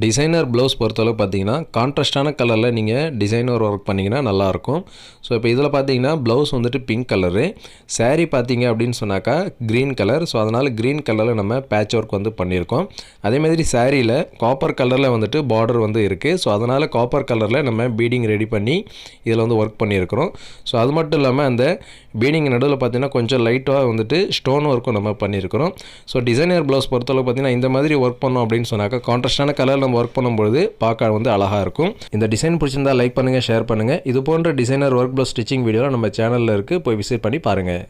Designer blouse பொறுத்தளவு பார்த்தீங்கன்னா கான்ட்ராஸ்டான கலரில் நீங்கள் டிசைனர் ஒர்க் பண்ணிங்கன்னா நல்லாயிருக்கும். ஸோ இப்போ இதில் பார்த்தீங்கன்னா ப்ளவுஸ் வந்துட்டு பிங்க் கலரு, சாரீ பார்த்தீங்க அப்படின்னு சொன்னாக்கா க்ரீன் கலர். ஸோ அதனால் க்ரீன் கலரில் நம்ம பேட்ச் ஒர்க் வந்து பண்ணியிருக்கோம். அதேமாதிரி சாரியில் காப்பர் கலரில் வந்துட்டு பார்டர் வந்து இருக்குது. ஸோ அதனால் காப்பர் கலரில் நம்ம பீடிங் ரெடி பண்ணி இதில் வந்து ஒர்க் பண்ணியிருக்கிறோம். ஸோ அது மட்டும் இல்லாமல் அந்த பீடிங் நடுவில் பார்த்தீங்கன்னா கொஞ்சம் லைட்டாக வந்துட்டு ஸ்டோன் ஒர்க்கும் நம்ம பண்ணியிருக்கிறோம். ஸோ டிசைனர் ப்ளவுஸ் பொறுத்தளவு பார்த்தீங்கன்னா இந்த மாதிரி ஒர்க் பண்ணோம் அப்படின்னு சொன்னாக்கா கான்ட்ராஸ்டான கலர் நம்ம ஒர்க் பண்ணும்போது பார்க்க வந்து அழகாக இருக்கும். இந்த டிசைன் பிடிச்சிருந்தா லைக் பண்ணுங்கள், ஷேர் பண்ணுங்கள். இது போன்ற designer work blouse stitching video நம்ம சேனலில் இருக்குது, போய் விசிட் பண்ணி பாருங்கள்.